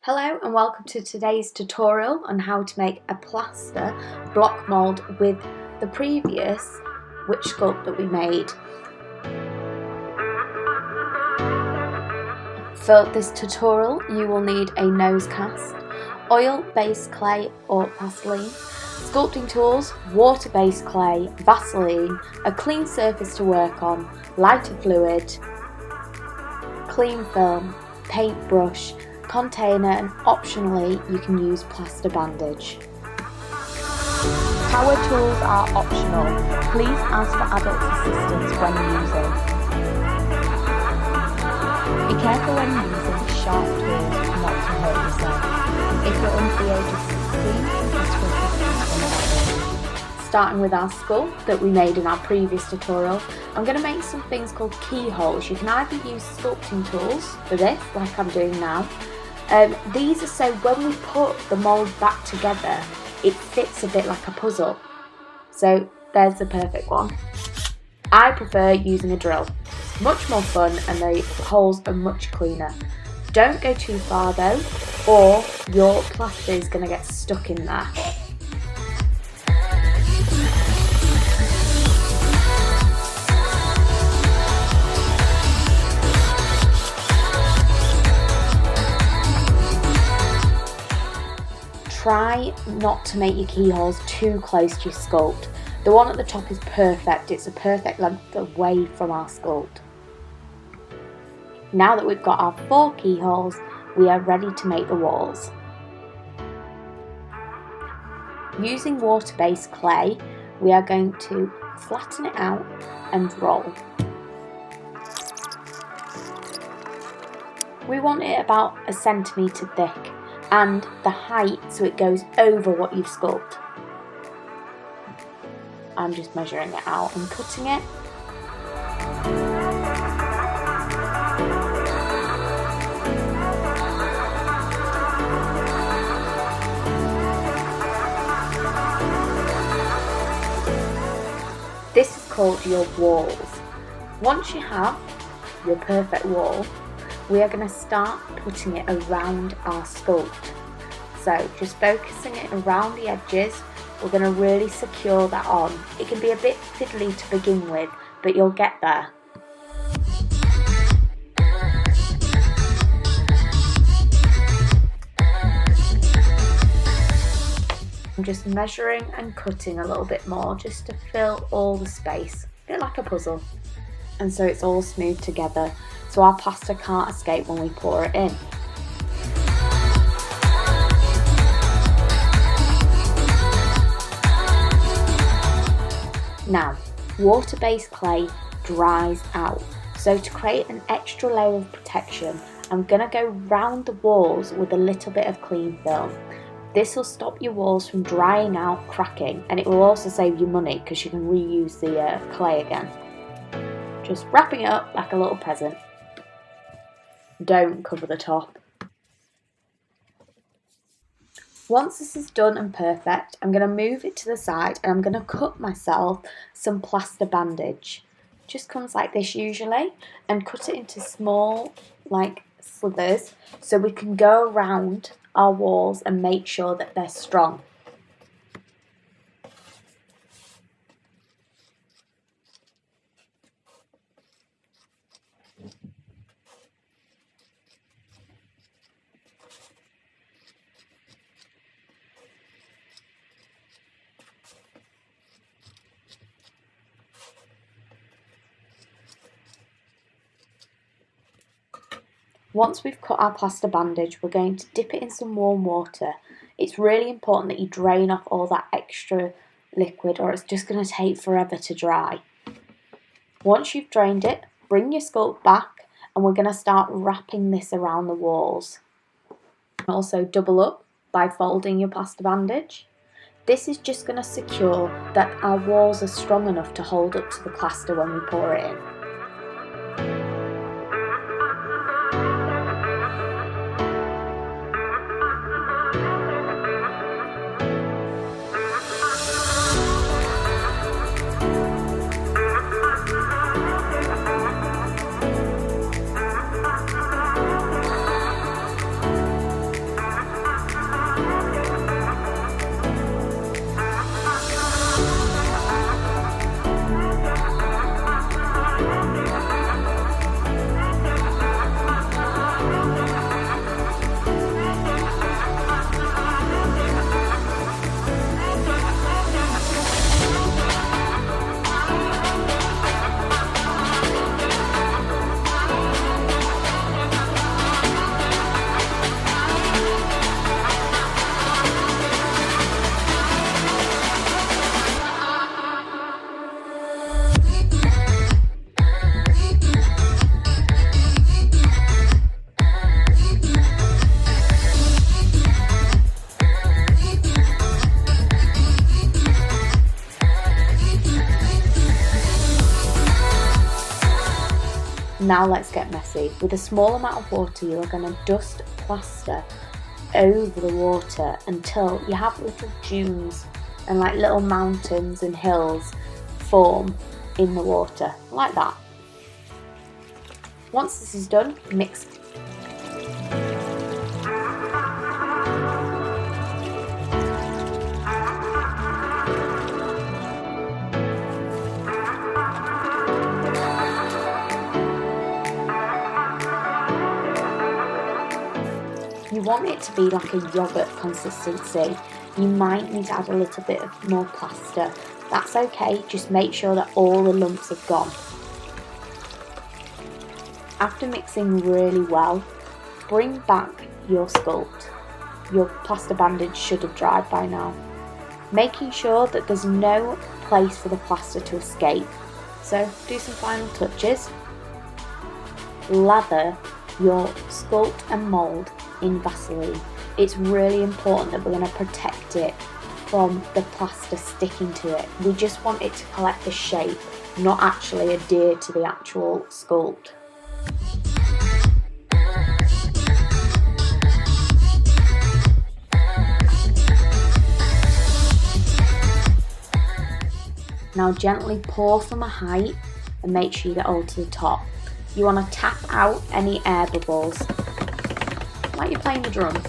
Hello and welcome to today's tutorial on how to make a plaster block mould with the previous witch sculpt that we made. For this tutorial you will need a nose cast, oil-based clay or Vaseline, sculpting tools, water-based clay, Vaseline, a clean surface to work on, lighter fluid, clean film, paintbrush, container, and optionally you can use plaster bandage. Power tools are optional. Please ask for adult assistance when using. Be careful when using sharp tools not to hurt yourself. If you're under the age of 16, ask for assistance. Starting with our sculpt that we made in our previous tutorial, I'm going to make some things called keyholes. You can either use sculpting tools for this, like I'm doing now. These are so when we put the mould back together, it fits a bit like a puzzle. So there's the perfect one. I prefer using a drill. It's much more fun and the holes are much cleaner. Don't go too far though, or your plaster is going to get stuck in there. Try not to make your keyholes too close to your sculpt. The one at the top is perfect, it's a perfect length away from our sculpt. Now that we've got our 4 keyholes, we are ready to make the walls. Using water-based clay, we are going to flatten it out and roll. We want it about 1 centimetre thick, and the height so it goes over what you've sculpted. I'm just measuring it out and cutting it. This is called your walls. Once you have your perfect wall, we are going to start putting it around our sculpt. So just focusing it around the edges, we're going to really secure that on. It can be a bit fiddly to begin with, but you'll get there. I'm just measuring and cutting a little bit more just to fill all the space, a bit like a puzzle. And so it's all smooth together, so our plaster can't escape when we pour it in. Now, water-based clay dries out, so to create an extra layer of protection, I'm going to go round the walls with a little bit of clean film. This will stop your walls from drying out, cracking, and it will also save you money because you can reuse the clay again. Just wrapping it up like a little present. Don't cover the top. Once this is done and perfect, I'm going to move it to the side and I'm going to cut myself some plaster bandage. Just comes like this usually, and cut it into small like slivers so we can go around our walls and make sure that they're strong. Once we've cut our plaster bandage, we're going to dip it in some warm water. It's really important that you drain off all that extra liquid or it's just going to take forever to dry. Once you've drained it, bring your sculpt back and we're going to start wrapping this around the walls. Also double up by folding your plaster bandage. This is just going to secure that our walls are strong enough to hold up to the plaster when we pour it in. Now let's get messy. With a small amount of water, you are going to dust plaster over the water until you have little dunes and like little mountains and hills form in the water, like that. Once this is done, mix it. You want it to be like a yogurt consistency. You might need to add a little bit of more plaster. That's okay, just make sure that all the lumps have gone. After mixing really well, bring back your sculpt. Your plaster bandage should have dried by now. Making sure that there's no place for the plaster to escape. So do some final touches. Lather your sculpt and mould in Vaseline. It's really important that we're going to protect it from the plaster sticking to it. We just want it to collect the shape, not actually adhere to the actual sculpt. Now gently pour from a height and make sure you get all to the top. You want to tap out any air bubbles, like you're playing the drums.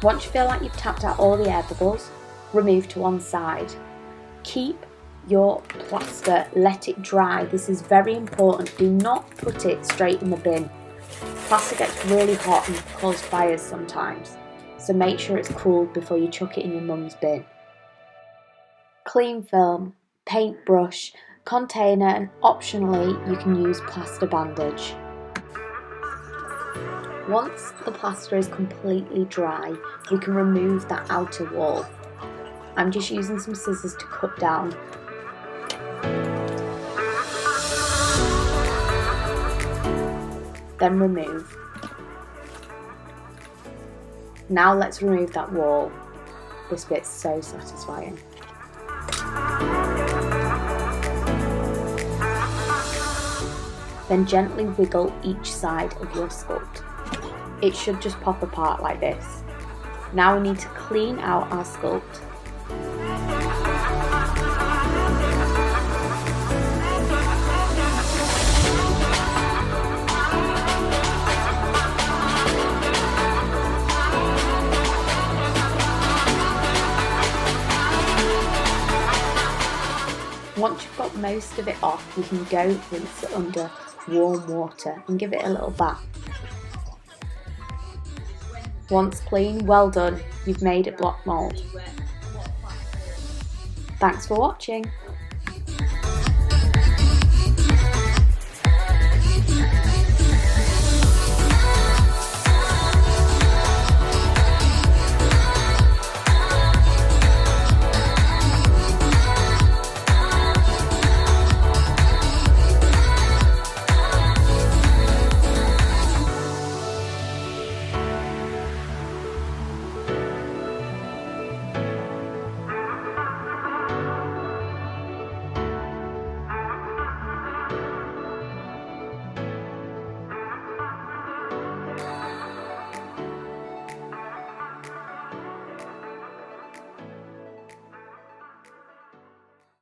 Once you feel like you've tapped out all the air bubbles, remove to one side. Keep your plaster, let it dry. This is very important. Do not put it straight in the bin. Plaster gets really hot and causes fires sometimes, so make sure it's cooled before you chuck it in your mum's bin. Clean film, paintbrush, container, and optionally you can use plaster bandage. Once the plaster is completely dry, we can remove that outer wall. I'm just using some scissors to cut down. Then remove. Now let's remove that wall. This bit's so satisfying. Then gently wiggle each side of your sculpt. It should just pop apart like this. Now we need to clean out our sculpt. Once you've got most of it off, you can go rinse it under warm water and give it a little bath. Once clean, well done, you've made it block mould. Thanks for watching.